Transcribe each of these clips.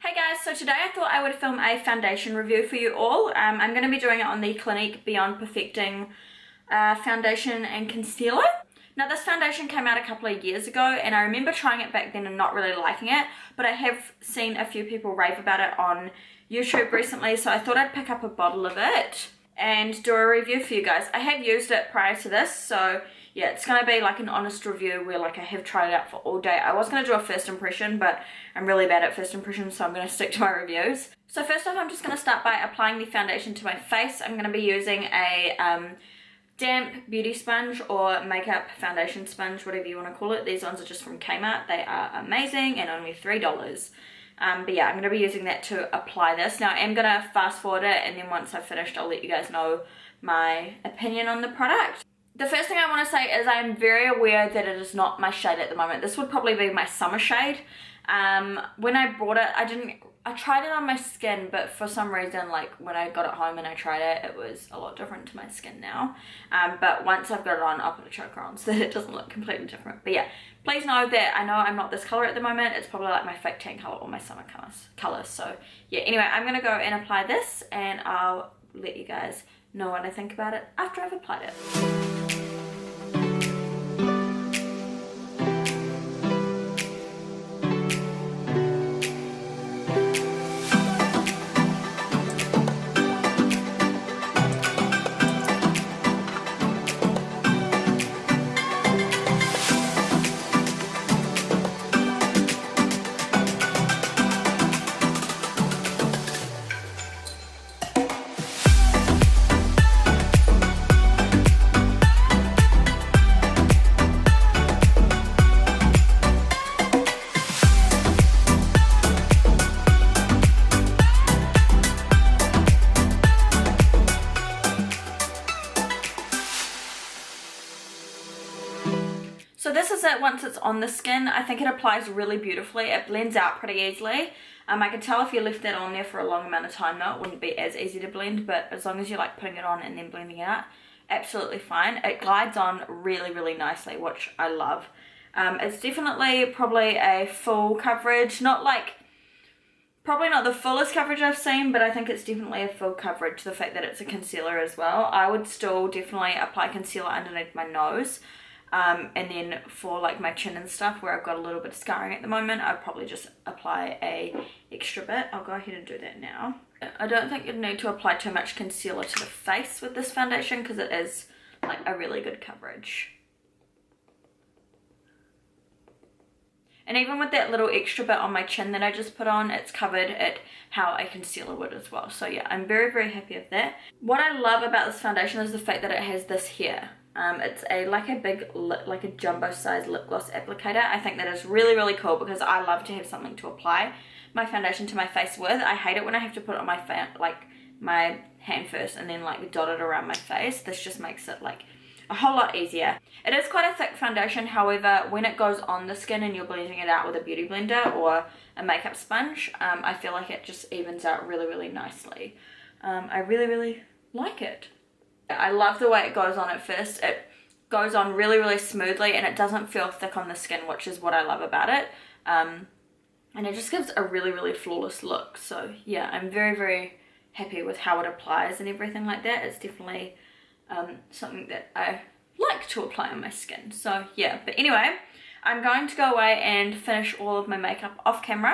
Hey guys, so today I thought I would film a foundation review for you all. I'm going to be doing it on the Clinique Beyond Perfecting foundation and concealer. Now this foundation came out a couple of years ago and I remember trying it back then and not really liking it, but I have seen a few people rave about it on YouTube recently, so I thought I'd pick up a bottle of it and do a review for you guys. I have used it prior to this, so yeah, it's going to be like an honest review where like I have tried it out for all day. I was going to do a first impression, but I'm really bad at first impressions, so I'm going to stick to my reviews. So first off, I'm just going to start by applying the foundation to my face. I'm going to be using a damp beauty sponge or makeup foundation sponge, whatever you want to call it. These ones are just from Kmart. They are amazing and only $3. But yeah, I'm going to be using that to apply this. Now I am going to fast forward it, and then once I've finished I'll let you guys know my opinion on the product. The first thing I want to say is I'm very aware that it is not my shade at the moment. This would probably be my summer shade. When I bought it, I tried it on my skin, but for some reason, like when I got it home and I tried it, it was a lot different to my skin now. But once I've got it on, I'll put a choker on so that it doesn't look completely different. But yeah, please know that I know I'm not this color at the moment. It's probably like my fake tan color or my summer color. So yeah, anyway, I'm going to go and apply this and I'll let you guys know what I think about it after I've applied it. So this is it once it's on the skin. I think it applies really beautifully. It blends out pretty easily. I can tell if you left that on there for a long amount of time though, it wouldn't be as easy to blend, but as long as you're like putting it on and then blending it out, absolutely fine. It glides on really, really nicely, which I love. It's definitely probably a full coverage, probably not the fullest coverage I've seen, but I think it's definitely a full coverage, the fact that it's a concealer as well. I would still definitely apply concealer underneath my nose. And then for like my chin and stuff where I've got a little bit of scarring at the moment, I'd probably just apply a extra bit. I'll go ahead and do that now. I don't think you'd need to apply too much concealer to the face with this foundation because it is like a really good coverage. And even with that little extra bit on my chin that I just put on, it's covered it how a concealer would as well. So yeah, I'm very, very happy with that. What I love about this foundation is the fact that it has this here. It's like a jumbo size lip gloss applicator. I think that is really, really cool because I love to have something to apply my foundation to my face with. I hate it when I have to put it on my hand first and then like dot it around my face. This just makes it like a whole lot easier. It is quite a thick foundation, however, when it goes on the skin and you're blending it out with a beauty blender or a makeup sponge, I feel like it just evens out really, really nicely. I really, really like it. I love the way it goes on at first. It goes on really, really smoothly and it doesn't feel thick on the skin, which is what I love about it. And it just gives a really, really flawless look. So yeah, I'm very, very happy with how it applies and everything like that. It's definitely something that I like to apply on my skin. So yeah, but anyway, I'm going to go away and finish all of my makeup off camera.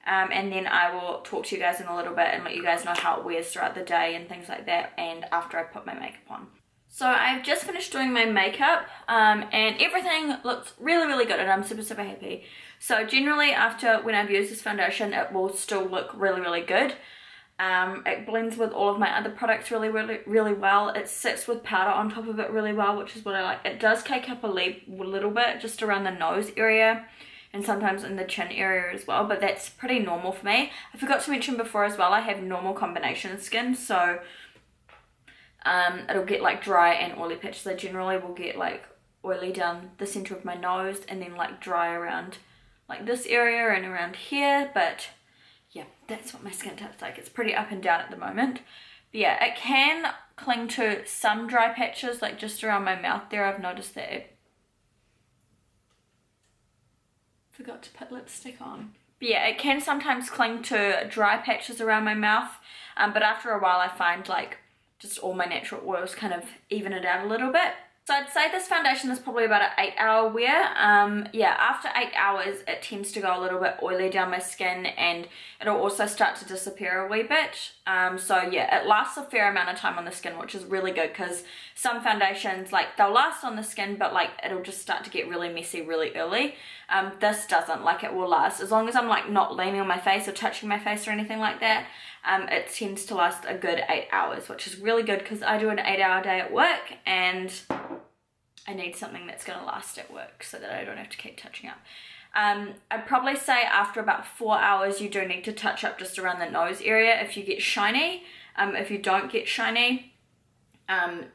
And then I will talk to you guys in a little bit and let you guys know how it wears throughout the day and things like that, and after I put my makeup on. So I've just finished doing my makeup and everything looks really, really good and I'm super, super happy. So generally after when I've used this foundation, it will still look really, really good. It blends with all of my other products really, really, really well. It sits with powder on top of it really well, which is what I like. It does cake up a little bit just around the nose area and sometimes in the chin area as well, but that's pretty normal for me. I forgot to mention before as well, I have normal combination skin, so it'll get like dry and oily patches. I generally will get like oily down the center of my nose and then like dry around like this area and around here, but yeah, that's what my skin type's like. It's pretty up and down at the moment. But yeah, it can cling to some dry patches, like just around my mouth there. I've noticed that it forgot to put lipstick on. But yeah, it can sometimes cling to dry patches around my mouth, but after a while I find like just all my natural oils kind of even it out a little bit. So I'd say this foundation is probably about an 8-hour wear. Yeah, after 8 hours it tends to go a little bit oily down my skin, and it'll also start to disappear a wee bit. So yeah, it lasts a fair amount of time on the skin, which is really good, because some foundations, like, they'll last on the skin, but like it'll just start to get really messy really early. This doesn't, like, it will last as long as I'm like not leaning on my face or touching my face or anything like that. It tends to last a good 8 hours, which is really good because I do an 8-hour day at work and I need something that's going to last at work so that I don't have to keep touching up. I'd probably say after about 4 hours you do need to touch up just around the nose area if you get shiny. If you don't get shiny,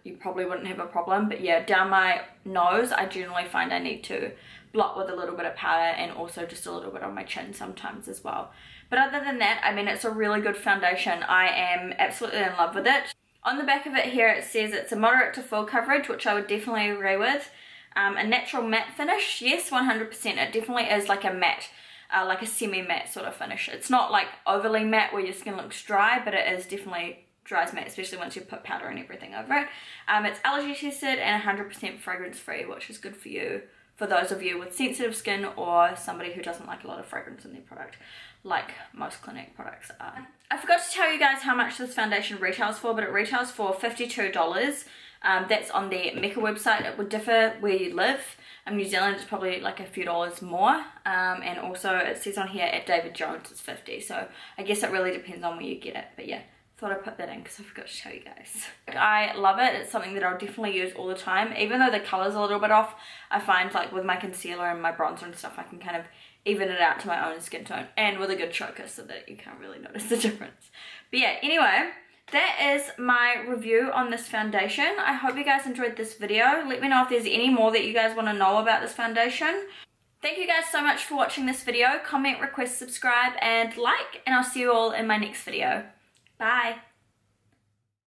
you probably wouldn't have a problem, but yeah, down my nose I generally find I need to blot with a little bit of powder, and also just a little bit on my chin sometimes as well. But other than that, I mean, it's a really good foundation. I am absolutely in love with it. On the back of it here it says it's a moderate to full coverage, which I would definitely agree with. A natural matte finish, yes, 100%. It definitely is like a matte, like a semi-matte sort of finish. It's not like overly matte where your skin looks dry, but it is definitely dries matte, especially once you put powder and everything over it. It's allergy tested and 100% fragrance free, which is good for you, for those of you with sensitive skin or somebody who doesn't like a lot of fragrance in their product, like most Clinique products are. I forgot to tell you guys how much this foundation retails for, but it retails for $52. That's on the Mecca website. It would differ where you live. New Zealand is probably like a few dollars more, and also it says on here at David Jones it's $50, so I guess it really depends on where you get it. But yeah, thought I'd put that in because I forgot to tell you guys. I love it. It's something that I'll definitely use all the time. Even though the colour's a little bit off, I find like with my concealer and my bronzer and stuff, I can kind of even it out to my own skin tone, and with a good choker so that you can't really notice the difference. But yeah, anyway, that is my review on this foundation. I hope you guys enjoyed this video. Let me know if there's any more that you guys want to know about this foundation. Thank you guys so much for watching this video. Comment, request, subscribe, and like, and I'll see you all in my next video. Bye.